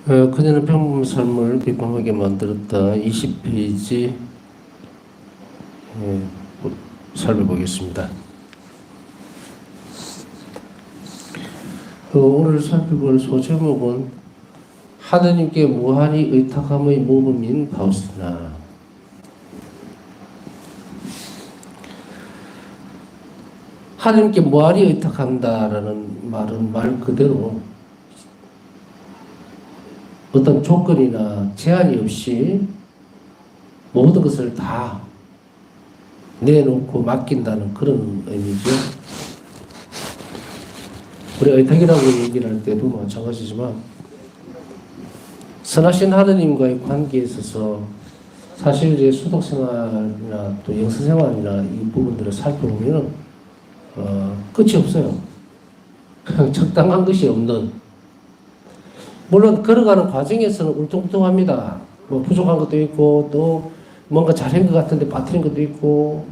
그녀는 평범한 삶을 비범하게 만들었다. 20페이지 살펴보겠습니다. 오늘 살펴볼 소제목은 하느님께 무한히 의탁함의 모범인 파우스티나. 하느님께 무한히 의탁한다라는 말은 말 그대로 어떤 조건이나 제한이 없이 모든 것을 다 내놓고 맡긴다는 그런 의미죠. 우리 의탁이라고 얘기를 할 때도 마찬가지지만 선하신 하느님과의 관계에 있어서 사실 이제 수독생활이나 또 영성생활이나 이 부분들을 살펴보면 끝이 없어요. 적당한 것이 없는. 물론 걸어가는 과정에서는 울퉁불퉁합니다. 뭐 부족한 것도 있고 또 뭔가 잘한 것 같은데 빠뜨린 것도 있고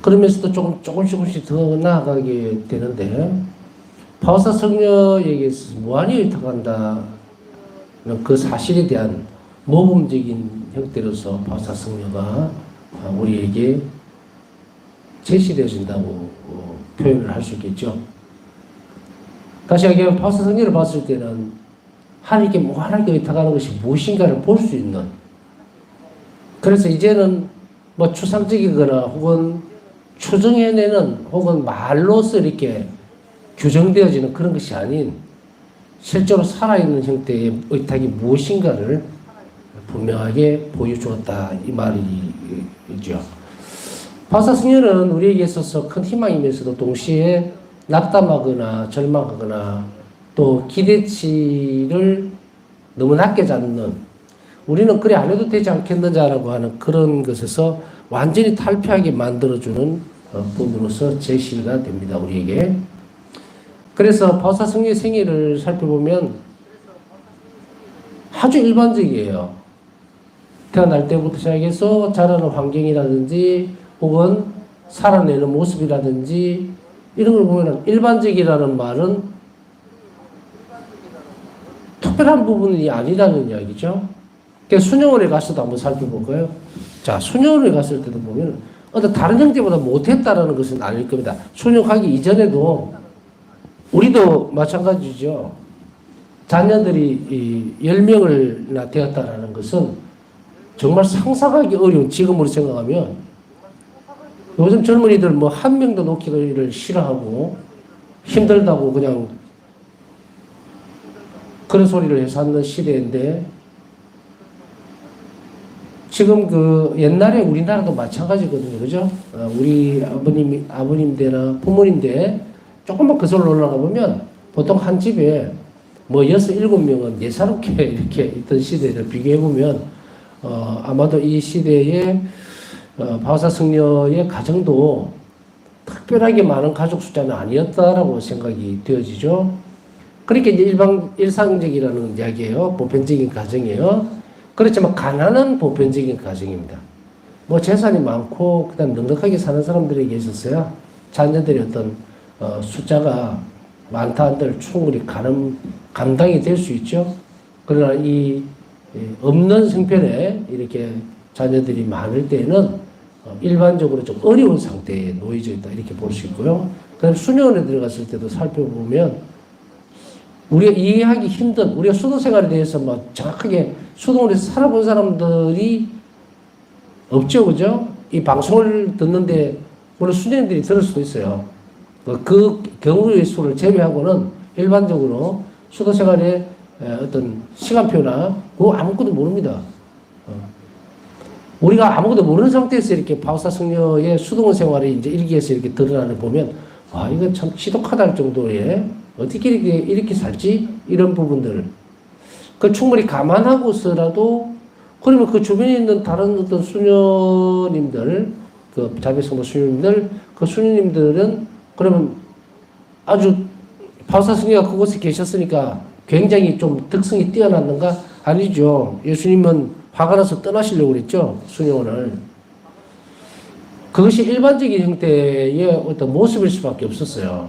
그러면서도 조금씩 더 나아가게 되는데 파우스타 성녀에게 있어서 무한히 의탁한다는 그 사실에 대한 모범적인 형태로서 파우스타 성녀가 우리에게 제시되어진다고 표현을 할 수 있겠죠. 다시 얘기하면 파우스타 성녀를 봤을 때는 하나님께 무한하게 의탁하는 것이 무엇인가를 볼 수 있는, 그래서 이제는 뭐 추상적이거나 혹은 추정해내는 혹은 말로서 이렇게 규정되어지는 그런 것이 아닌 실제로 살아있는 형태의 의탁이 무엇인가를 분명하게 보여주었다 이 말이죠. 파우스타 성녀는 우리에게 있어서 큰 희망이면서도 동시에 낙담하거나 절망하거나 또 기대치를 너무 낮게 잡는, 우리는 그래 안 해도 되지 않겠느냐라고 하는 그런 것에서 완전히 탈피하게 만들어주는 부분으로서 제시가 됩니다, 우리에게. 그래서 파우스타 성녀의 생애를 살펴보면 아주 일반적이에요. 태어날 때부터 시작해서 자라는 환경이라든지 혹은 살아내는 모습이라든지 이런 걸 보면 일반적이라는 말은 특별한 부분이 아니라는 이야기죠. 그러니까 수녀원에 가서도 한번 살펴볼까요? 자, 수녀원에 갔을 때도 보면 어떤 다른 형제보다 못했다라는 것은 아닐 겁니다. 수녀 가기 이전에도 우리도 마찬가지죠. 자녀들이 10명이나 되었다라는 것은 정말 상상하기 어려운, 지금으로 생각하면 요즘 젊은이들 뭐 한 명도 놓기를 싫어하고 힘들다고 그냥 그런 소리를 해서 하는 시대인데, 지금 그 옛날에 우리나라도 마찬가지거든요. 그죠? 우리 아버님대나 부모님대 조금만 거슬러 올라가 보면 보통 한 집에 뭐 6, 7명은 예사롭게 이렇게 있던 시대를 비교해 보면 아마도 이 시대에 파우스타 성녀의 가정도 특별하게 많은 가족 숫자는 아니었다라고 생각이 되어지죠. 그렇게 이제 일상적이라는 이야기예요. 보편적인 가정이에요. 그렇지만 가난한 보편적인 가정입니다. 뭐 재산이 많고 그다음 넉넉하게 사는 사람들에게 있어서야 자녀들의 어떤 숫자가 많다 한들 충분히 감당이 될 수 있죠. 그러나 이 없는 생편에 이렇게 자녀들이 많을 때는 일반적으로 좀 어려운 상태에 놓여져 있다 이렇게 볼 수 있고요. 그다음 수녀원에 들어갔을 때도 살펴보면 우리가 이해하기 힘든, 우리가 수도 생활에 대해서 막 정확하게 수도원에서 살아본 사람들이 없죠, 그죠? 이 방송을 듣는데 물론 수녀님들이 들을 수도 있어요. 그 경우의 수를 제외하고는 일반적으로 수도 생활의 어떤 시간표나 그거 아무것도 모릅니다. 우리가 아무것도 모르는 상태에서 이렇게 파우스타 성녀의 수도원 생활이 이제 일기에서 이렇게 드러나는 보면, 와, 이거 참 지독하다 할 정도의 어떻게 이렇게 살지? 이런 부분들. 그걸 충분히 감안하고서라도, 그러면 그 주변에 있는 다른 어떤 수녀님들, 그 자비성도 수녀님들, 그 수녀님들은 그러면 아주 파우스타 성녀가 그곳에 계셨으니까 굉장히 좀 특성이 뛰어났는가? 아니죠. 예수님은 화가 나서 떠나시려고 그랬죠, 수녀원을. 그것이 일반적인 형태의 어떤 모습일 수밖에 없었어요.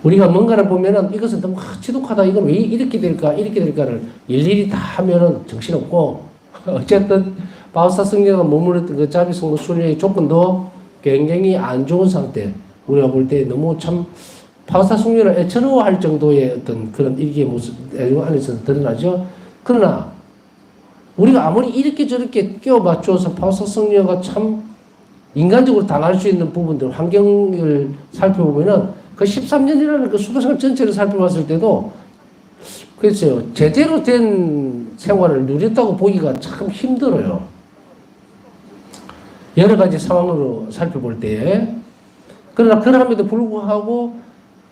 우리가 뭔가를 보면은 이것은 너무 지독하다. 이건 왜 이렇게 될까? 이렇게 될까를 일일이 다 하면은 정신없고, 어쨌든 바우사 성녀가 머무르던 그 자비성도 순례의 조건도 굉장히 안 좋은 상태. 우리가 볼 때 너무 참 바우사 성녀를 애처로워할 정도의 어떤 그런 일기의 모습 안에서 드러나죠. 그러나 우리가 아무리 이렇게 저렇게 끼워 맞추어서 바우사 성녀가 참 인간적으로 당할 수 있는 부분들, 환경을 살펴보면은 그 13년이라는 그 수도생활 전체를 살펴봤을 때도 글쎄요, 제대로 된 생활을 누렸다고 보기가 참 힘들어요. 여러 가지 상황으로 살펴볼 때. 그러나 그럼에도 불구하고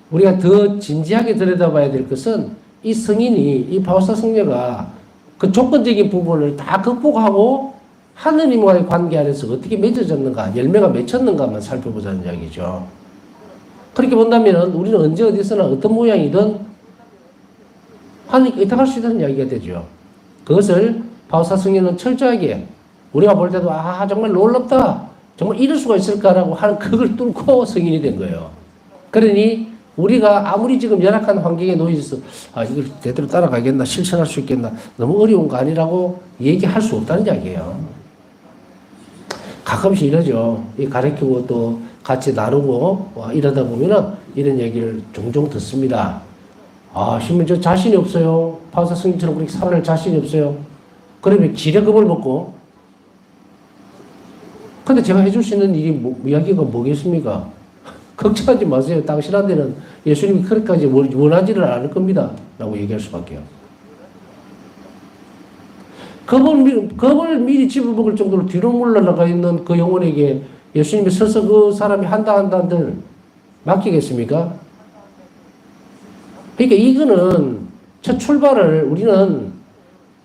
우리가 더 진지하게 들여다봐야 될 것은 이 성인이, 이 바우사 성녀가 그 조건적인 부분을 다 극복하고 하느님과의 관계 안에서 어떻게 맺어졌는가, 열매가 맺혔는가만 살펴보자는 이야기죠. 그렇게 본다면 우리는 언제 어디서나 어떤 모양이든 하나님께 의탁할 수 있다는 이야기가 되죠. 그것을 바우사 성녀는 철저하게 우리가 볼 때도 정말 놀랍다, 정말 이럴 수가 있을까라고 하는 그걸 뚫고 성인이 된 거예요. 그러니 우리가 아무리 지금 열악한 환경에 놓여 있어서 이걸 제대로 따라가겠나, 실천할 수 있겠나, 너무 어려운 거 아니라고 얘기할 수 없다는 이야기예요. 가끔씩 이러죠. 이 가르치고 또 같이 나누고 이러다 보면은 이런 얘기를 종종 듣습니다. 신부님 저 자신이 없어요. 바우사 성인처럼 그렇게 살아낼 자신이 없어요. 그러면 지뢰급을 먹고. 근데 제가 해줄 수 있는 일이 이야기가 뭐겠습니까? 걱정하지 마세요. 당신한테는 예수님이 그렇게까지 원하지를 않을 겁니다. 라고 얘기할 수밖에요. 겁을 미리 집어먹을 정도로 뒤로 물러나가 있는 그 영혼에게 예수님이 서서 그 사람이 한들 맡기겠습니까? 그러니까 이거는 첫 출발을 우리는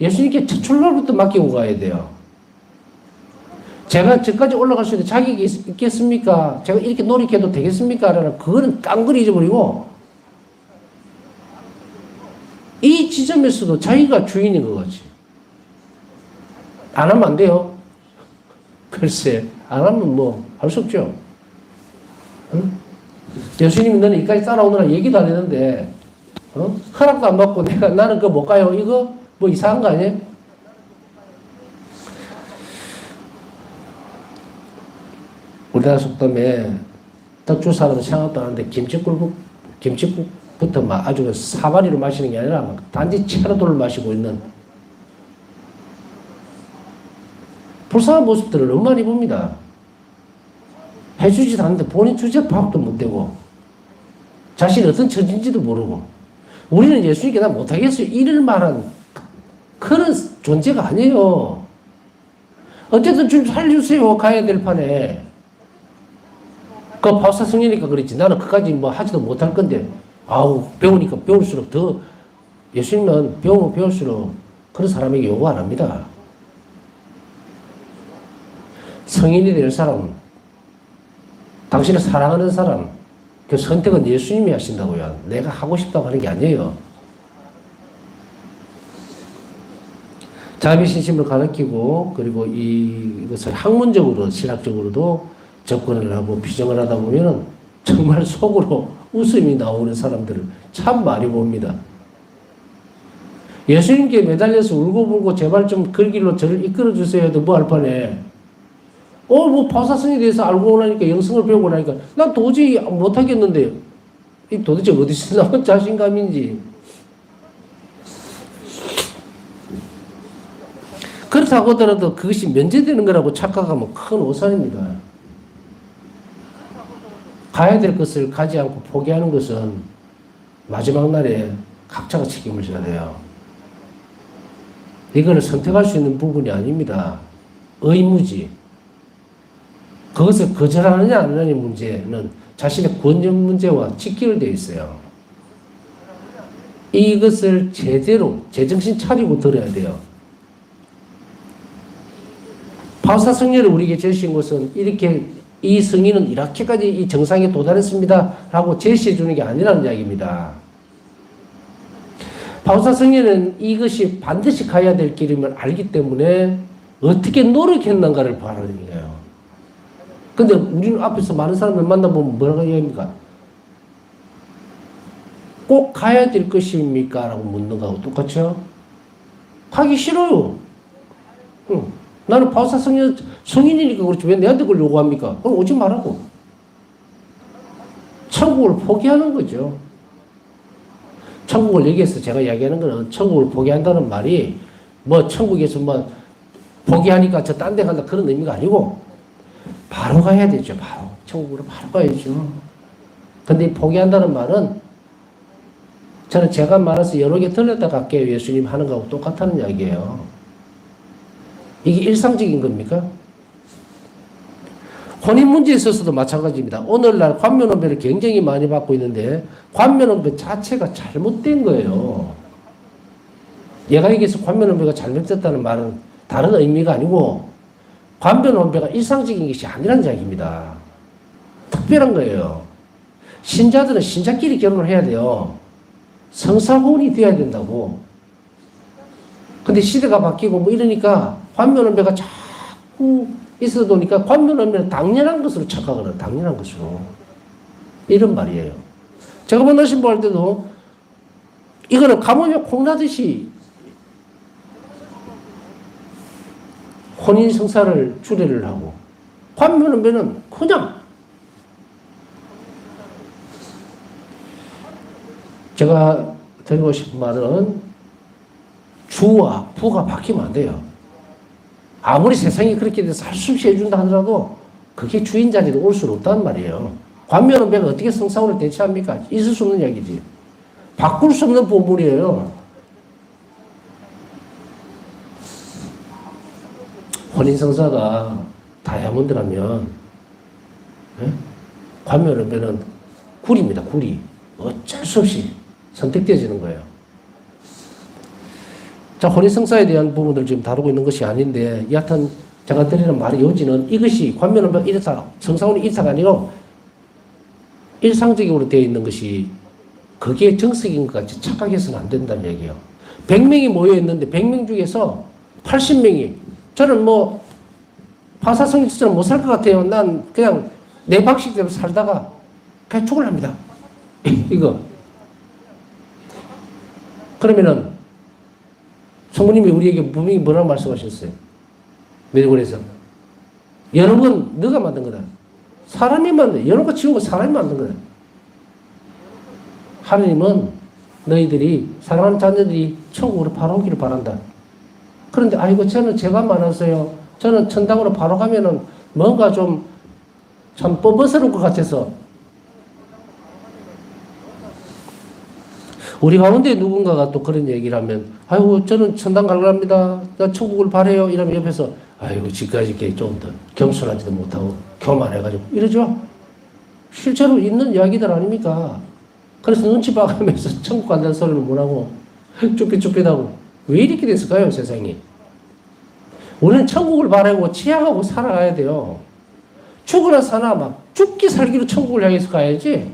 예수님께 첫 출발부터 맡기고 가야 돼요. 제가 저까지 올라갈 수 있는 자격이 있겠습니까? 제가 이렇게 노력해도 되겠습니까? 라는 그거는 깡그리 잊어버리고 이 지점에서도 자기가 주인인 거지. 안 하면 안 돼요. 글쎄, 안 하면 뭐 할 수 없죠. 응? 예수님이 너는 이까지 따라오느라 얘기도 안 했는데 허락도 안 받고 나는 그거 못 가요. 이거 뭐 이상한 거 아니에요? 우리나라 속담에 덕주 사람은 생각도 하는데 김치국부터 막 아주 사발이로 마시는 게 아니라 막 단지 차로도를 마시고 있는 불쌍한 모습들을 너무 많이 봅니다. 해주지도 않는데 본인 주제 파악도 못되고 자신이 어떤 처지인지도 모르고 우리는 예수님께 나 못하겠어요 이럴 만한 그런 존재가 아니에요. 어쨌든 좀 살려주세요. 가야 될 판에 그 바우사 성령이니까 그랬지. 나는 그까지 뭐 하지도 못할 건데 배우니까 배울수록 더 예수님은 배우면 배울수록 그런 사람에게 요구 안 합니다. 성인이 될 사람, 당신을 사랑하는 사람, 그 선택은 예수님이 하신다고요. 내가 하고 싶다고 하는 게 아니에요. 자비신심을 가르치고 그리고 이것을 학문적으로 신학적으로도 접근을 하고 비정을 하다 보면 정말 속으로 웃음이 나오는 사람들을 참 많이 봅니다. 예수님께 매달려서 울고불고 제발 좀 그 길로 저를 이끌어주세요 해도 뭐 할 판에 뭐 바우사성에 대해서 알고 나니까 영성을 배우고 나니까 난 도저히 못하겠는데 이 도대체 어디서 나온 자신감인지. 그렇다고 하더라도 그것이 면제되는 거라고 착각하면 큰 오산입니다. 가야 될 것을 가지 않고 포기하는 것은 마지막 날에 각자가 책임을 져야 돼요. 이거는 선택할 수 있는 부분이 아닙니다. 의무지. 그것을 거절하느냐 안 하느냐의 문제는 자신의 권력 문제와 직결되어 있어요. 이것을 제대로 제정신 차리고 들어야 돼요. 바우사 성녀를 우리에게 제시한 것은 이렇게 이 성인은 이렇게까지 이 정상에 도달했습니다 라고 제시해 주는 게 아니라는 이야기입니다. 바우사 성녀는 이것이 반드시 가야 될 길임을 알기 때문에 어떻게 노력했는가를 바라는 거예요. 근데 우리는 앞에서 많은 사람을 만나보면 뭐라고 얘기합니까? 꼭 가야 될 것입니까? 라고 묻는 거하고 똑같죠? 가기 싫어요. 응. 나는 바우사 성인이니까 그렇지 왜 내한테 그걸 요구합니까? 그럼 오지 말라고. 천국을 포기하는 거죠. 천국을 여기에서 제가 이야기하는 거는 천국을 포기한다는 말이 뭐 천국에서 뭐 포기하니까 저 딴 데 간다 그런 의미가 아니고 바로 가야 되죠. 바로. 천국으로 바로 가야죠. 근데 포기한다는 말은 저는 제가 말해서 여러 개 들렸다 갈게요. 예수님 하는 거하고 똑같다는 이야기예요. 이게 일상적인 겁니까? 혼인 문제에 있어서도 마찬가지입니다. 오늘날 관면원배를 굉장히 많이 받고 있는데 관면원배 자체가 잘못된 거예요. 얘가 여기서 관면원배가 잘못됐다는 말은 다른 의미가 아니고 관면원배가 일상적인 것이 아니라는 이야기입니다. 특별한 거예요. 신자들은 신자끼리 결혼을 해야 돼요. 성사혼이 되어야 된다고. 근데 시대가 바뀌고 뭐 이러니까 관면원배가 자꾸 있어 도니까 관면원배는 당연한 것으로 착각을 해요. 당연한 것으로. 이런 말이에요. 제가 만난 신부할 때도 이거는 가뭄에 콩나듯이 혼인 성사를 주례를 하고 관면원배는 그냥 제가 드리고 싶은 말은 주와 부가 바뀌면 안 돼요. 아무리 세상이 그렇게 돼서 할 수 없이 해준다 하더라도 그게 주인 자리에 올 수는 없단 말이에요. 관면원배가 어떻게 성사혼을 대체합니까? 있을 수 없는 이야기지. 바꿀 수 없는 보물이에요. 혼인성사가 다이아몬드라면 관면원배는 구리입니다. 구리. 어쩔 수 없이 선택되어지는 거예요. 자, 혼인성사에 대한 부분을 지금 다루고 있는 것이 아닌데 여하튼 제가 드리는 말의 요지는 이것이 관면원배가 이렇다, 성사혼이 이렇다가 아니고 일상적으로 되어 있는 것이 그게 정석인 것 같이 착각해서는 안 된다는 얘기예요. 100명이 모여있는데 100명 중에서 80명이 저는 뭐 파사성일처럼 못 살 것 같아요. 난 그냥 내 방식대로 살다가 그냥 죽을랍니다. 이거. 그러면은 성부님이 우리에게 분명히 뭐라고 말씀하셨어요? 메드골에서 여러분 너가 만든 거다. 사람이 만든, 여러분과 지우고 사람이 만든 거다. 하나님은 너희들이 사랑하는 자녀들이 천국으로 바로 오기를 바란다. 그런데 아이고 저는 죄가 많아서요. 저는 천당으로 바로 가면은 뭔가 좀 참 뻔뻔스러울 것 같아서 우리 가운데 누군가가 또 그런 얘기를 하면 아이고 저는 천당 갈랍니다. 나 천국을 바래요. 이러면 옆에서 아이고 지금까지 이렇게 좀 더 겸손하지도 못하고 교만해가지고 이러죠. 실제로 있는 이야기들 아닙니까? 그래서 눈치 봐가면서 천국 간다는 소리는 뭐라고 쭈삣쭈삣하고 왜 이렇게 됐을까요 세상이? 우리는 천국을 바라고 지향하고 살아가야 돼요. 죽으나 사나 막 죽기 살기로 천국을 향해서 가야지.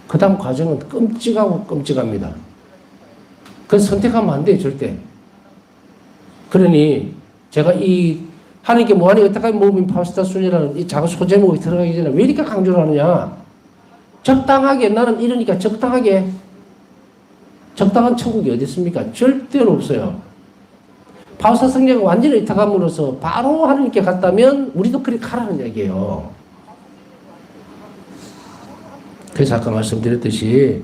그 다음 과정은 끔찍하고 끔찍합니다. 그건 선택하면 안 돼요 절대. 그러니 제가 이 하나님께 뭐하니 어떡하면 모범인 파우스타 순이라는 이 작은 소제목이 들어가기 전에 왜 이렇게 강조를 하느냐. 적당하게 나는 이러니까 적당하게 적당한 천국이 어디 있습니까? 절대로 없어요. 바우사 성녀가 완전히 의탁함으로써 바로 하나님께 갔다면 우리도 그렇게 가라는 얘기예요. 그래서 아까 말씀드렸듯이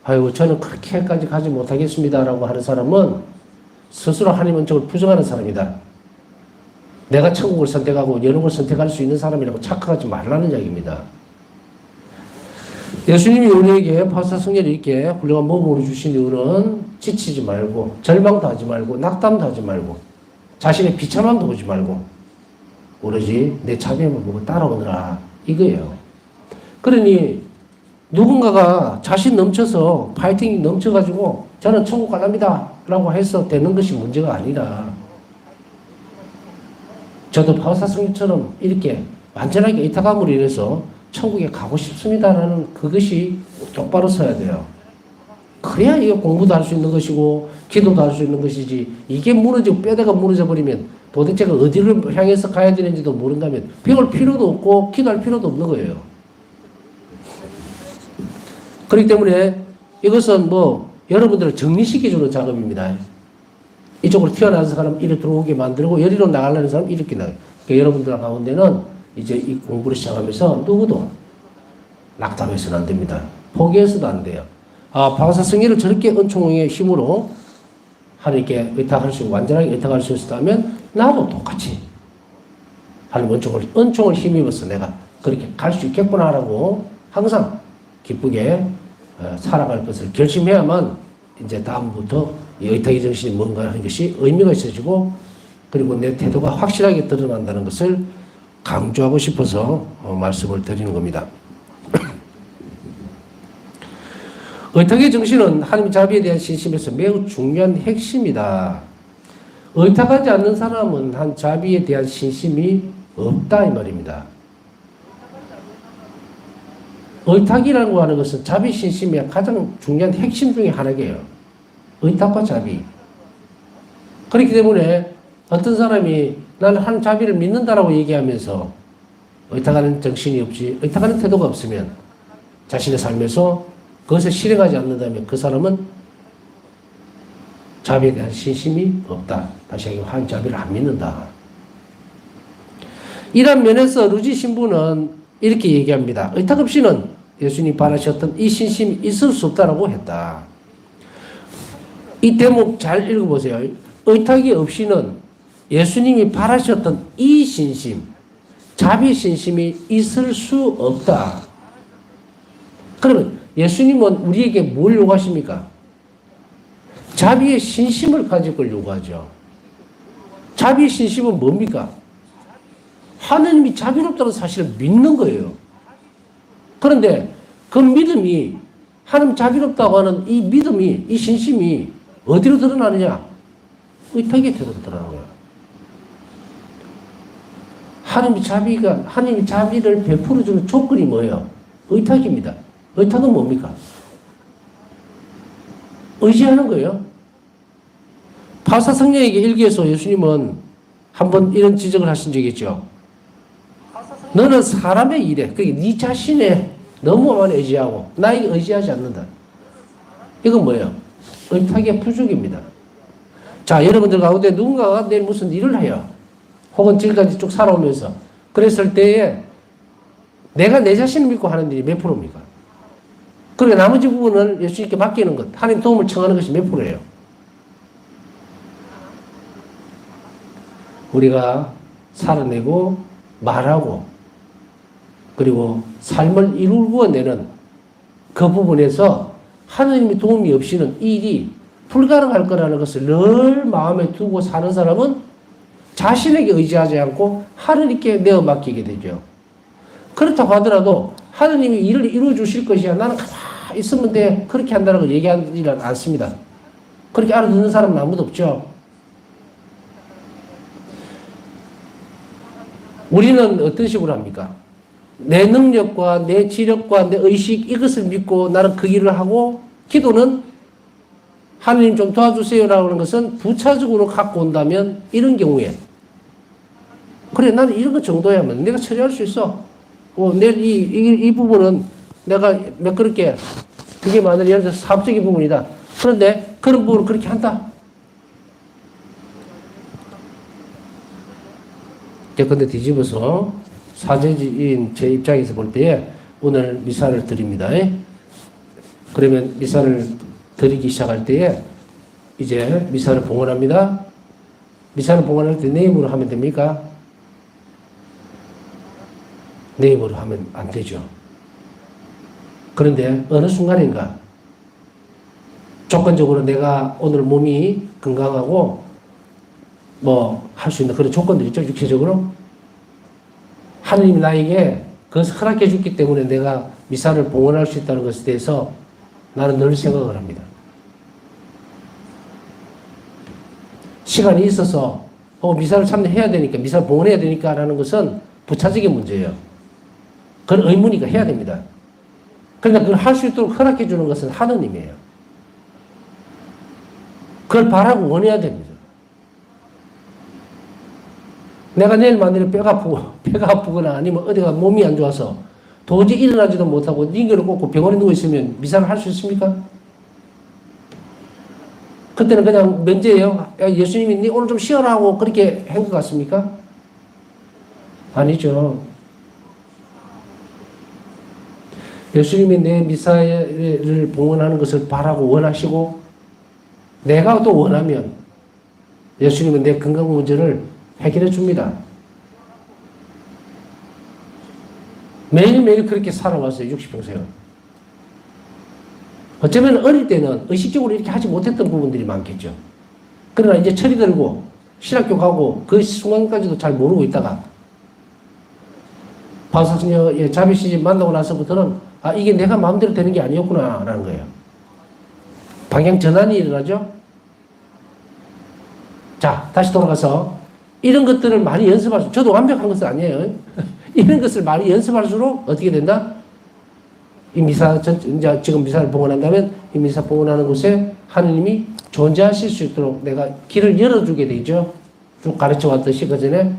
아이고 저는 그렇게까지 가지 못하겠습니다라고 하는 사람은 스스로 하나님은 저걸 부정하는 사람이다. 내가 천국을 선택하고 연옥을 선택할 수 있는 사람이라고 착각하지 말라는 이야기입니다. 예수님이 우리에게 바우사 성녀를 이렇게 훌륭한 모범으로 주신 이유는 지치지 말고 절망도 하지 말고 낙담도 하지 말고 자신의 비참함도 보지 말고 오로지 내 자비함을 보고 따라오느라 이거예요. 그러니 누군가가 자신 넘쳐서 파이팅이 넘쳐가지고 저는 천국 갈랍니다 라고 해서 되는 것이 문제가 아니라 저도 바우사 성녀처럼 이렇게 완전하게 의탁함으로 인해서 천국에 가고 싶습니다라는 그것이 똑바로 서야 돼요. 그래야 이게 공부도 할 수 있는 것이고 기도도 할 수 있는 것이지 이게 무너지고 뼈대가 무너져 버리면 도대체가 어디를 향해서 가야 되는지도 모른다면 배울 필요도 없고 기도할 필요도 없는 거예요. 그렇기 때문에 이것은 뭐 여러분들을 정리시켜주는 작업입니다. 이쪽으로 튀어나온 사람 이리 들어오게 만들고 여기로 나가려는 사람 이렇게 나가요. 그러니까 여러분들 가운데는 이제 이 공부를 시작하면서 누구도 낙담해서는 안 됩니다. 포기해서도 안 돼요. 아, 방사성애를 저렇게 은총의 힘으로 하나님께 의탁할 수, 완전하게 의탁할 수 있었다면 나도 똑같이 하나님 은총을 힘입어서 내가 그렇게 갈 수 있겠구나라고 항상 기쁘게 살아갈 것을 결심해야만 이제 다음부터 이 의탁의 정신이 뭔가 하는 것이 의미가 있어지고 그리고 내 태도가 확실하게 드러난다는 것을 강조하고 싶어서 말씀을 드리는 겁니다. 의탁의 정신은 하나님의 자비에 대한 신심에서 매우 중요한 핵심이다. 의탁하지 않는 사람은 한 자비에 대한 신심이 없다 이 말입니다. 의탁이라고 하는 것은 자비 신심의 가장 중요한 핵심 중에 하나예요. 의탁과 자비. 그렇기 때문에 어떤 사람이 나는 한 자비를 믿는다라고 얘기하면서 의탁하는 정신이 없지, 의탁하는 태도가 없으면 자신의 삶에서 그것을 실행하지 않는다면 그 사람은 자비에 대한 신심이 없다. 다시 얘기하면 한 자비를 안 믿는다. 이런 면에서 루지 신부는 이렇게 얘기합니다. 의탁 없이는 예수님이 바라셨던 이 신심이 있을 수 없다라고 했다. 이 대목 잘 읽어보세요. 의탁이 없이는 예수님이 바라셨던 이 신심, 자비 신심이 있을 수 없다. 그러면 예수님은 우리에게 뭘 요구하십니까? 자비의 신심을 가질 걸 요구하죠. 자비의 신심은 뭡니까? 하나님이 자비롭다는 사실을 믿는 거예요. 그런데 그 믿음이, 하나님 자비롭다고 하는 이 믿음이, 이 신심이 어디로 드러나느냐? 의탁의 태도로 드러나는 거예요. 하나님이 자비를 베풀어주는 조건이 뭐예요? 의탁입니다. 의탁은 뭡니까? 의지하는 거예요. 파사성녀에게 일기에서 예수님은 한번 이런 지적을 하신 적이 있죠. 너는 사람의 일에, 그게 네 자신에 너무 많이 의지하고 나에게 의지하지 않는다. 이건 뭐예요? 의탁의 부족입니다. 자, 여러분들 가운데 누군가가 내일 무슨 일을 해요. 혹은 지금까지 쭉 살아오면서 그랬을 때에 내가 내 자신을 믿고 하는 일이 몇 프로입니까? 그리고 나머지 부분을 예수님께 맡기는 것, 하나님 도움을 청하는 것이 몇 프로예요? 우리가 살아내고 말하고 그리고 삶을 이루어내는 그 부분에서 하나님의 도움이 없이는 이 일이 불가능할 거라는 것을 늘 마음에 두고 사는 사람은 자신에게 의지하지 않고 하나님께 내어 맡기게 되죠. 그렇다고 하더라도 하나님이 일을 이루어 주실 것이야. 나는 가만히 있으면 돼. 그렇게 한다는 걸 얘기하지는 않습니다. 그렇게 알아듣는 사람은 아무도 없죠. 우리는 어떤 식으로 합니까? 내 능력과 내 지력과 내 의식 이것을 믿고 나는 그 일을 하고 기도는 하나님 좀 도와주세요라고 하는 것은 부차적으로 갖고 온다면 이런 경우에 그래 나는 이런 것 정도야면 내가 처리할 수 있어. 내일 이 부분은 내가 매끄럽게 그게 만약 예를 들어서 사업적인 부분이다. 그런데 그런 부분을 그렇게 한다. 근데 뒤집어서 사제인 제 입장에서 볼 때에 오늘 미사를 드립니다. 그러면 미사를 드리기 시작할 때에 이제 미사를 봉헌합니다. 미사를 봉헌할 때 내 힘으로 하면 됩니까? 내 힘으로 하면 안 되죠. 그런데 어느 순간인가 조건적으로 내가 오늘 몸이 건강하고 뭐 할 수 있는 그런 조건들 있죠. 육체적으로 하나님이 나에게 그것을 허락해 줬기 때문에 내가 미사를 봉헌할 수 있다는 것에 대해서 나는 늘 생각을 합니다. 시간이 있어서 미사를 참여해야 되니까 미사를 봉헌해야 되니까 라는 것은 부차적인 문제예요. 그건 의무니까 해야 됩니다. 그러나 그걸 할 수 있도록 허락해 주는 것은 하느님이에요. 그걸 바라고 원해야 됩니다. 내가 내일 만일에 배가 아프거나 아니면 어디가 몸이 안 좋아서 도저히 일어나지도 못하고 링거를 꽂고 병원에 누워있으면 미사를 할 수 있습니까? 그때는 그냥 면제예요. 야, 예수님이 네 오늘 좀 쉬어라고 그렇게 한 것 같습니까? 아니죠. 예수님이 내 미사를 봉헌하는 것을 바라고 원하시고 내가 또 원하면 예수님은 내 건강 문제를 해결해 줍니다. 매일매일 그렇게 살아왔어요. 60평생을. 어쩌면 어릴 때는 의식적으로 이렇게 하지 못했던 부분들이 많겠죠. 그러나 이제 철이 들고 신학교 가고 그 순간까지도 잘 모르고 있다가 바사스녀의 자비시집 만나고 나서부터는 아 이게 내가 마음대로 되는 게 아니었구나 라는 거예요. 방향 전환이 일어나죠. 자 다시 돌아가서 이런 것들을 많이 연습할수록 저도 완벽한 것은 아니에요. 이런 것을 많이 연습할수록 어떻게 된다? 이 미사 이제 지금 미사를 봉헌한다면 이 미사 봉헌하는 곳에 하느님이 존재하실 수 있도록 내가 길을 열어주게 되죠. 쭉 가르쳐 왔듯이 그 전에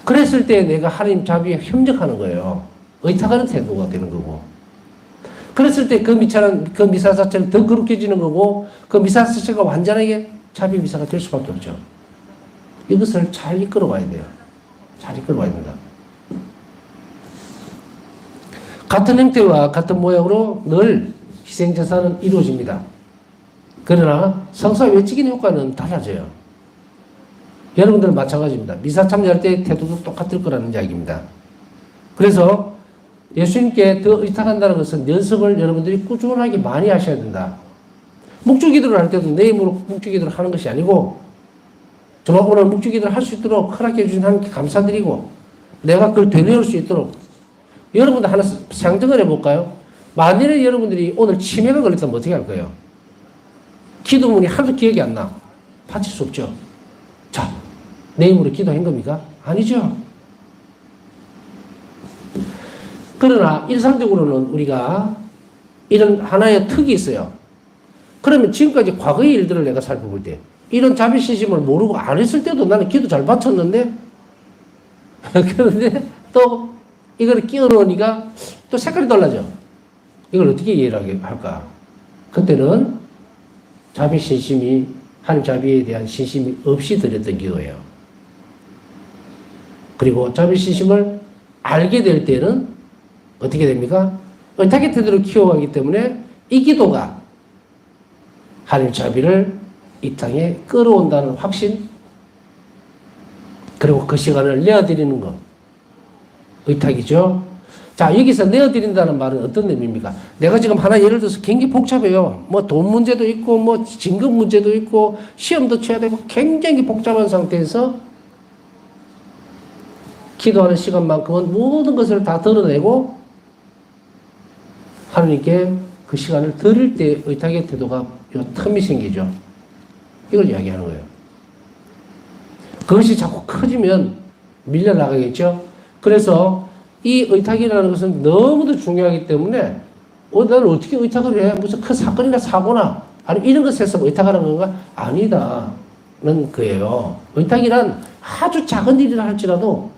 그랬을 때 내가 하느님 자비에 협력하는 거예요. 의탁하는 태도가 되는 거고. 그랬을 때 그 미사 자체는 더 거룩해지는 거고 그 미사 자체가 완전하게 자비 미사가 될 수밖에 없죠. 이것을 잘 이끌어 와야 돼요. 잘 이끌어 와야 된다. 같은 형태와 같은 모양으로 늘 희생제사는 이루어집니다. 그러나 성사 외치기는 효과는 달라져요. 여러분들은 마찬가지입니다. 미사 참여할 때 태도도 똑같을 거라는 이야기입니다. 그래서 예수님께 더 의탁한다는 것은 연습을 여러분들이 꾸준하게 많이 하셔야 된다. 묵주기도를 할 때도 내 힘으로 묵주기도를 하는 것이 아니고 정말 오늘 묵주기도를 할 수 있도록 허락해 주신 하나님께 감사드리고 내가 그걸 되뇌을 수 있도록 여러분들 하나 상정을 해볼까요? 만일에 여러분들이 오늘 치매가 걸렸다면 어떻게 할 거예요? 기도문이 하나도 기억이 안 나. 바칠 수 없죠. 자, 내 힘으로 기도한 겁니까? 아니죠. 그러나 일상적으로는 우리가 이런 하나의 턱이 있어요. 그러면 지금까지 과거의 일들을 내가 살펴볼 때 이런 자비신심을 모르고 안 했을 때도 나는 기도 잘 바쳤는데 그런데 또 이걸 끼워 넣으니까 또 색깔이 달라져. 이걸 어떻게 이해를 할까? 그때는 자비신심이 하나님 자비에 대한 신심이 없이 드렸던 기도예요. 그리고 자비신심을 알게 될 때는 어떻게 됩니까? 의탁의 태도를 키워가기 때문에 이 기도가 하나님 자비를 이 땅에 끌어온다는 확신, 그리고 그 시간을 내어드리는 것, 의탁이죠. 자, 여기서 내어드린다는 말은 어떤 의미입니까? 내가 지금 하나 예를 들어서 굉장히 복잡해요. 뭐 돈 문제도 있고, 뭐 진급 문제도 있고, 시험도 쳐야 되고, 굉장히 복잡한 상태에서 기도하는 시간만큼은 모든 것을 다 드러내고, 하나님께 그 시간을 드릴 때 의탁의 태도가 요 틈이 생기죠. 이걸 이야기하는 거예요. 그것이 자꾸 커지면 밀려나가겠죠. 그래서 이 의탁이라는 것은 너무도 중요하기 때문에 나는 어떻게 의탁을 해? 무슨 큰 사건이나 사고나 아니면 이런 것에서 의탁하는 건가? 아니다는 거예요. 의탁이란 아주 작은 일이라 할지라도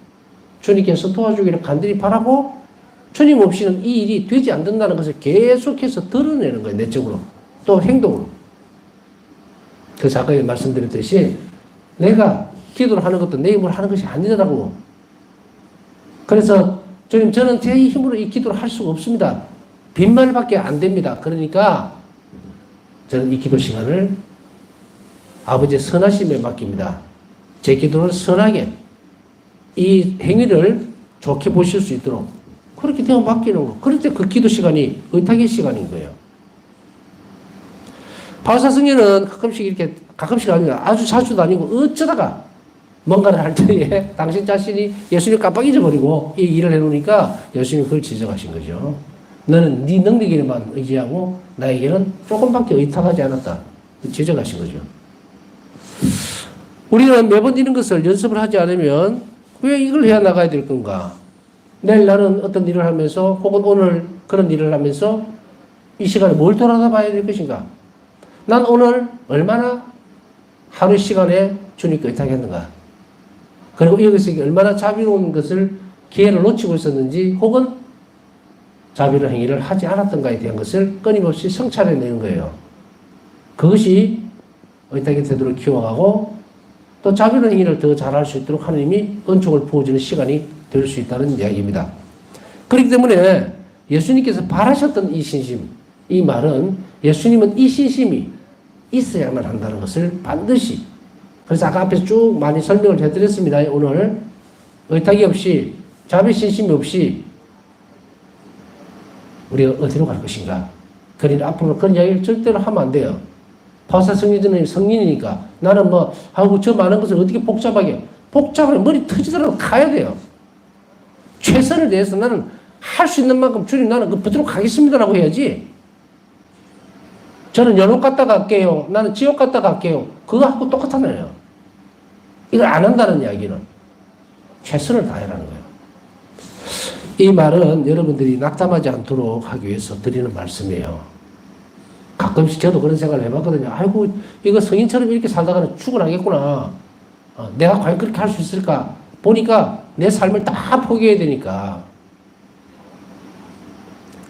주님께서 도와주기를 간절히 바라고 주님 없이는 이 일이 되지 않는다는 것을 계속해서 드러내는 거예요. 내적으로. 또 행동으로. 그 아까 말씀드렸듯이 내가 기도를 하는 것도 내 힘으로 하는 것이 아니더라고. 그래서 주님 저는 제 힘으로 이 기도를 할 수가 없습니다. 빈말밖에 안 됩니다. 그러니까 저는 이 기도 시간을 아버지의 선하심에 맡깁니다. 제 기도를 선하게 이 행위를 좋게 보실 수 있도록 그렇게 되어 맡기는 거. 그럴 때 그 기도 시간이 의탁의 시간인 거예요. 바울사승려는 가끔씩 아니라 아주 자주도 아니고 어쩌다가 뭔가를 할 때에 당신 자신이 예수님 깜빡 잊어버리고 이 일을 해놓으니까 예수님이 그걸 지적하신 거죠. 너는 네 능력에만 의지하고 나에게는 조금밖에 의탁하지 않았다. 지적하신 거죠. 우리는 매번 이런 것을 연습을 하지 않으면 왜 이걸 해야 나가야 될 건가? 내일 나는 어떤 일을 하면서 혹은 오늘 그런 일을 하면서 이 시간에 뭘 돌아다 봐야 될 것인가? 난 오늘 얼마나 하루 시간에 주님께 의탁했는가? 그리고 이것이 얼마나 자비로운 것을 기회를 놓치고 있었는지 혹은 자비로 행위를 하지 않았던가에 대한 것을 끊임없이 성찰해내는 거예요. 그것이 의탁의 태도를 키워가고 또 자비로 행위를 더 잘할 수 있도록 하나님이 은총을 부어주는 시간이 될 수 있다는 이야기입니다. 그렇기 때문에 예수님께서 바라셨던 이 신심, 이 말은 예수님은 이 신심이 있어야만 한다는 것을 반드시, 그래서 아까 앞에서 쭉 많이 설명을 해드렸습니다. 오늘 의탁이 없이 자비 신심이 없이 우리가 어디로 갈 것인가? 그러니 앞으로 그런 이야기를 절대로 하면 안 돼요. 바울사 성리자는 성인이니까 나는 뭐 하고 저 많은 것을 어떻게 복잡하게 머리 터지더라도 가야 돼요. 최선을 다해서 나는 할 수 있는 만큼 주님 나는 그 붙들고 가겠습니다라고 해야지. 저는 연옥 갔다 갈게요. 나는 지옥 갔다 갈게요. 그거하고 똑같잖아요. 이걸 안 한다는 이야기는 최선을 다해라는 거예요. 이 말은 여러분들이 낙담하지 않도록 하기 위해서 드리는 말씀이에요. 가끔씩 저도 그런 생각을 해봤거든요. 아이고, 이거 성인처럼 이렇게 살다가는 죽어나겠구나. 내가 과연 그렇게 할 수 있을까? 보니까 내 삶을 다 포기해야 되니까.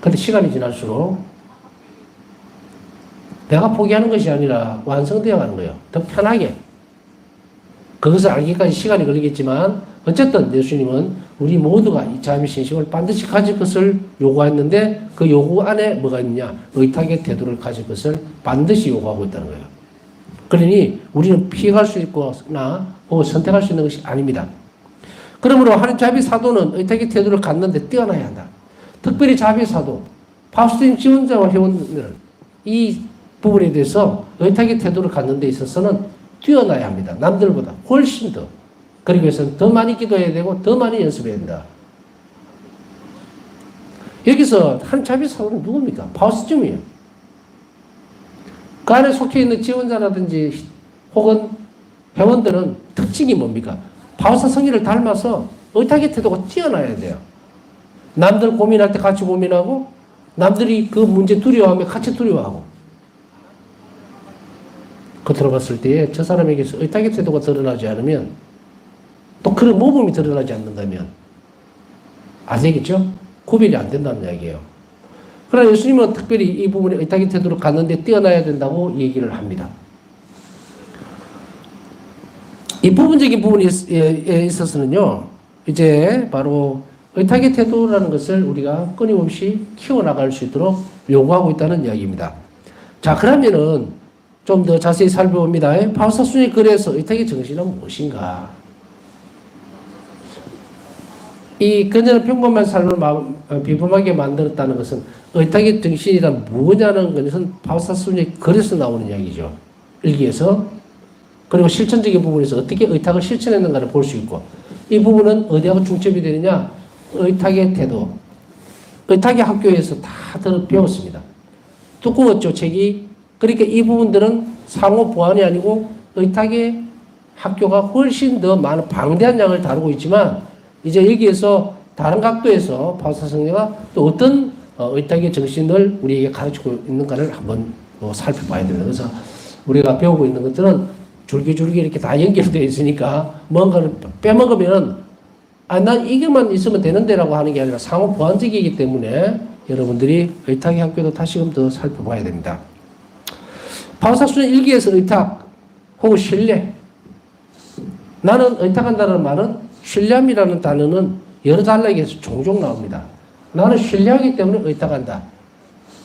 근데 시간이 지날수록 내가 포기하는 것이 아니라 완성되어 가는 거예요. 더 편하게. 그것을 알기까지 시간이 걸리겠지만 어쨌든 예수님은 우리 모두가 이 자비 신심을 반드시 가질 것을 요구했는데 그 요구 안에 뭐가 있느냐? 의탁의 태도를 가질 것을 반드시 요구하고 있다는 거예요. 그러니 우리는 피해갈 수 있거나 선택할 수 있는 것이 아닙니다. 그러므로 하나님 자비 사도는 의탁의 태도를 갖는데 뛰어나야 한다. 특별히 자비 사도, 파우스틴 지원자와 회원들은 이 부분에 대해서 의탁의 태도를 갖는 데 있어서는 뛰어나야 합니다. 남들보다 훨씬 더. 그러기 위해서는 더 많이 기도해야 되고 더 많이 연습해야 된다. 여기서 한 자비 사도는 누굽니까? 파우스즘이에요. 그 안에 속해 있는 지원자라든지 혹은 회원들은 특징이 뭡니까? 바울사 성의를 닮아서 의탁의 태도가 뛰어나야 돼요. 남들 고민할 때 같이 고민하고 남들이 그 문제 두려워하면 같이 두려워하고 겉으로 봤을 때에 저 사람에게서 의탁의 태도가 드러나지 않으면 또 그런 모범이 드러나지 않는다면 안 되겠죠? 구별이 안 된다는 이야기예요. 그러나 예수님은 특별히 이 부분에 의탁의 태도로 갔는데 뛰어나야 된다고 얘기를 합니다. 이 부분적인 부분에 있어서는요, 이제 바로 의탁의 태도라는 것을 우리가 끊임없이 키워나갈 수 있도록 요구하고 있다는 이야기입니다. 자, 그러면은 좀 더 자세히 살펴봅니다. 바울사순의 글에서 의탁의 정신은 무엇인가? 이 그녀는 평범한 삶을 비범하게 만들었다는 것은 의탁의 정신이란 무엇이냐는 것은 바울사순의 글에서 나오는 이야기죠. 일기에서. 그리고 실천적인 부분에서 어떻게 의탁을 실천했는가를 볼 수 있고, 이 부분은 어디하고 중첩이 되느냐? 의탁의 태도. 의탁의 학교에서 다 배웠습니다. 두꺼웠죠, 책이. 그러니까 이 부분들은 상호 보완이 아니고 의탁의 학교가 훨씬 더 많은 방대한 양을 다루고 있지만 이제 여기에서 다른 각도에서 바울사 성녀가 또 어떤 의탁의 정신을 우리에게 가르치고 있는가를 한번 살펴봐야 됩니다. 그래서 우리가 배우고 있는 것들은 줄기줄기 이렇게 다 연결되어 있으니까 뭔가를 빼먹으면 난 이게만 있으면 되는데라고 하는 게 아니라 상호 보완적이기 때문에 여러분들이 의탁의 학교도 다시금 더 살펴봐야 됩니다. 바울사순의 일기에서 의탁 혹은 신뢰, 나는 의탁한다는 말은 신뢰함이라는 단어는 여러 단락에서 종종 나옵니다. 나는 신뢰하기 때문에 의탁한다.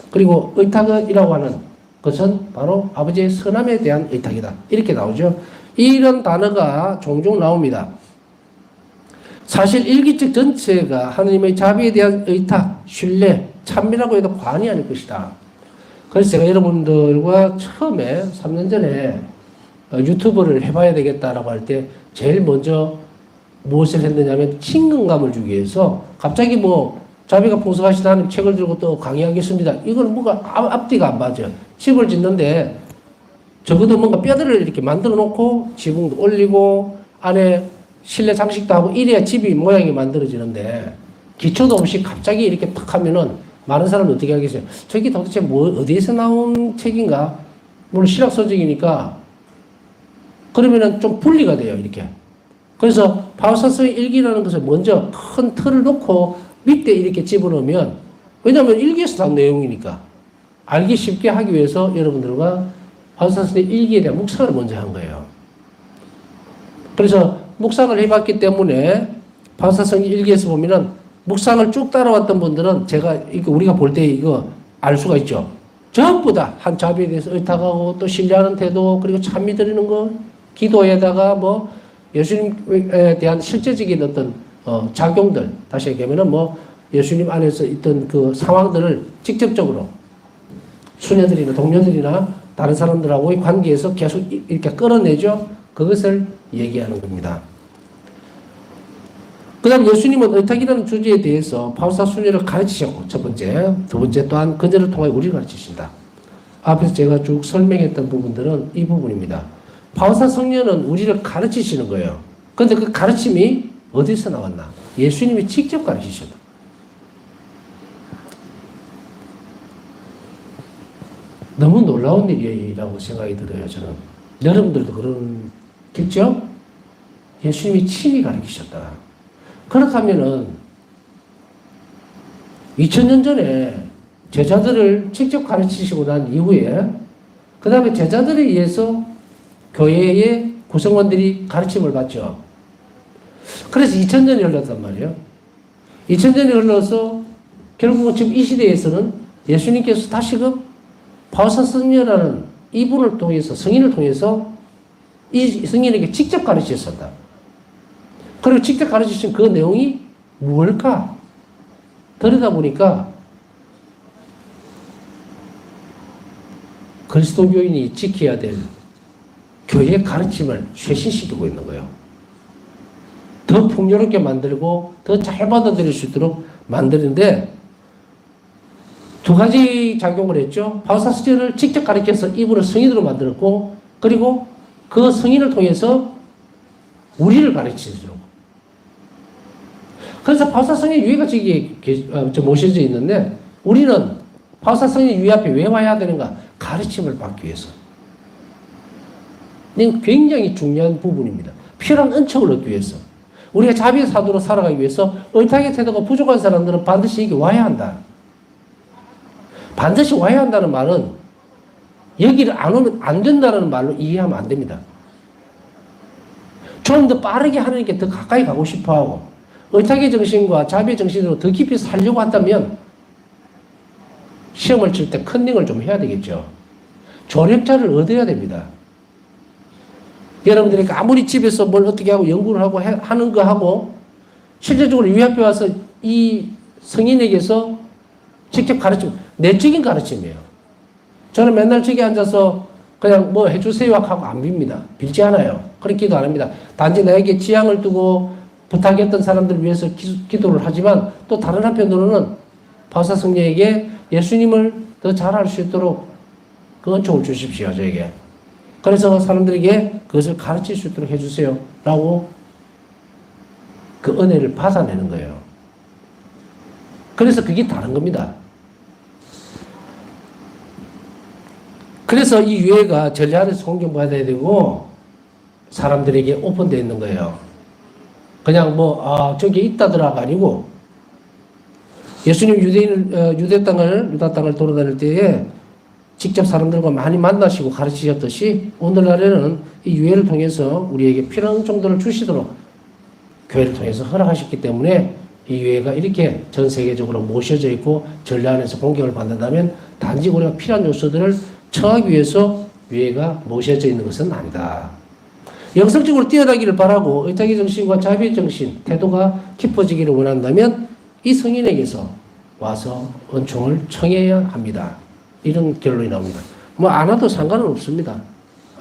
그리고 의탁이라고 하는 것은 바로 아버지의 선함에 대한 의탁이다. 이렇게 나오죠. 이런 단어가 종종 나옵니다. 사실 일기책 전체가 하나님의 자비에 대한 의탁, 신뢰, 찬미라고 해도 과언이 아닐 것이다. 그래서 제가 여러분들과 처음에 3년 전에 유튜브를 해봐야 되겠다라고 할 때 제일 먼저 무엇을 했느냐면 친근감을 주기 위해서 갑자기 뭐 자비가 풍성하시다는 책을 들고 또 강의하겠습니다. 이건 뭔가 앞뒤가 안 맞아요. 집을 짓는데 적어도 뭔가 뼈대를 이렇게 만들어 놓고 지붕도 올리고 안에 실내 장식도 하고 이래야 집이 모양이 만들어지는데 기초도 없이 갑자기 이렇게 탁 하면은 많은 사람은 어떻게 하겠어요? 저게 도대체 어디에서 나온 책인가? 물론 신학 서적이니까 그러면은 좀 분리가 돼요, 이렇게. 그래서 파우사성의 일기라는 것을 먼저 큰 틀을 놓고 밑에 이렇게 집어넣으면, 왜냐하면 일기에서 다 내용이니까 알기 쉽게 하기 위해서 여러분들과 파우사성의 일기에 대한 묵상을 먼저 한 거예요. 그래서 묵상을 해봤기 때문에 파우사성의 일기에서 보면은 묵상을 쭉 따라왔던 분들은 우리가 볼 때 이거 알 수가 있죠. 전부 다 한 자비에 대해서 의탁하고 또 신뢰하는 태도, 그리고 찬미 드리는 거, 기도에다가 뭐 예수님에 대한 실제적인 어떤 작용들, 다시 얘기하면은 뭐 예수님 안에서 있던 그 상황들을 직접적으로 수녀들이나 동료들이나 다른 사람들하고의 관계에서 계속 이렇게 끌어내죠. 그것을 얘기하는 겁니다. 그 다음 예수님은 의탁이라는 주제에 대해서 바울사 수녀를 가르치셨고, 첫 번째. 두 번째 또한 그녀를 통하여 우리를 가르치신다. 앞에서 제가 쭉 설명했던 부분들은 이 부분입니다. 바울사 성녀는 우리를 가르치시는 거예요. 그런데 그 가르침이 어디서 나왔나? 예수님이 직접 가르치셨다. 너무 놀라운 일이라고 생각이 들어요, 저는. 여러분들도 그렇겠죠? 예수님이 친히 가르치셨다. 그렇다면은 2000년 전에 제자들을 직접 가르치시고 난 이후에 그 다음에 제자들에 의해서 교회의 구성원들이 가르침을 받죠. 그래서 2000년이 흘렀단 말이에요. 2000년이 흘러서 결국은 지금 이 시대에서는 예수님께서 다시금 바울사 성녀라는 이분을 통해서, 성인을 통해서 이 성인에게 직접 가르치셨다. 그리고 직접 가르치신 그 내용이 무엇일까? 들여다보니까 그리스도교인이 지켜야 될 교회의 가르침을 쇄신시키고 있는 거예요. 더 풍요롭게 만들고 더 잘 받아들일 수 있도록 만드는데 두 가지 작용을 했죠. 바울사 성녀를 직접 가르쳐서 이분을 성인으로 만들었고, 그리고 그 성인을 통해서 우리를 가르치죠. 그래서 바울사 성녀 유해가 저기 모셔져 있는데, 우리는 바울사 성녀 유해 앞에 왜 와야 되는가? 가르침을 받기 위해서. 이건 굉장히 중요한 부분입니다. 필요한 은총을 얻기 위해서. 우리가 자비의 사도로 살아가기 위해서 의탁의 태도가 부족한 사람들은 반드시 여기 와야 한다. 반드시 와야 한다는 말은 여기를 안 오면 안 된다는 말로 이해하면 안 됩니다. 좀 더 빠르게 하나님께 더 가까이 가고 싶어 하고, 의탁의 정신과 자비의 정신으로 더 깊이 살려고 한다면 시험을 칠 때 컨닝을 좀 해야 되겠죠. 조력자를 얻어야 됩니다. 여러분들이 아무리 집에서 뭘 어떻게 하고 연구를 하고 하는 거 하고, 실제적으로 유학교 와서 이 성인에게서 직접 가르치면 내적인 가르침이에요. 저는 맨날 저기 앉아서 그냥 뭐 해주세요 하고 안 빕니다. 빌지 않아요. 그런 기도 안 합니다. 단지 나에게 지향을 두고 부탁했던 사람들을 위해서 기도를 하지만, 또 다른 한편으로는 바울사 성녀에게 예수님을 더 잘할 수 있도록 그 은총을 주십시오, 저에게. 그래서 사람들에게 그것을 가르칠 수 있도록 해주세요 라고 그 은혜를 받아내는 거예요. 그래서 그게 다른 겁니다. 그래서 이 유해가 전례 안에서 공경받아야 되고 사람들에게 오픈되어 있는 거예요. 그냥 저기 있다더라가 아니고, 예수님 유다 땅을 돌아다닐 때에 직접 사람들과 많이 만나시고 가르치셨듯이, 오늘날에는 이 유해를 통해서 우리에게 필요한 정도를 주시도록 교회를 통해서 허락하셨기 때문에 이 유해가 이렇게 전 세계적으로 모셔져 있고 전례 안에서 공경을 받는다면, 단지 우리가 필요한 요소들을 청하기 위해서 유해가 모셔져 있는 것은 아니다. 영성적으로 뛰어나기를 바라고 의탁의 정신과 자비의 정신, 태도가 깊어지기를 원한다면 이 성인에게서 와서 은총을 청해야 합니다. 이런 결론이 나옵니다. 안 와도 상관은 없습니다.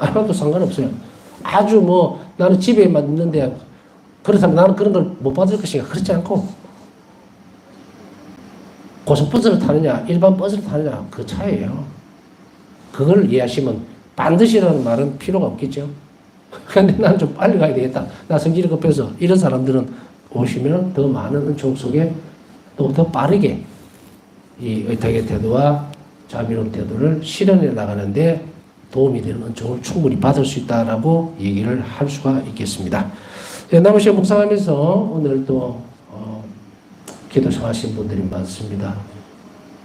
안 와도 상관없어요. 아주 나는 집에만 있는데 그렇다면 나는 그런 걸 못 받을 것인가? 그렇지 않고, 고속버스를 타느냐 일반 버스를 타느냐 그 차이예요. 그걸 이해하시면 반드시라는 말은 필요가 없겠죠. 근데 난 좀 빨리 가야 되겠다, 나 성질이 급해서, 이런 사람들은 오시면 더 많은 은총 속에 또 더 빠르게 이 의탁의 태도와 자비로운 태도를 실현해 나가는데 도움이 되는 은총을 충분히 받을 수 있다라고 얘기를 할 수가 있겠습니다. 남으시고 묵상하면서 오늘 또 기도 청하신 분들이 많습니다.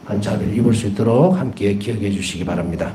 한 자리를 입을 수 있도록 함께 기억해 주시기 바랍니다.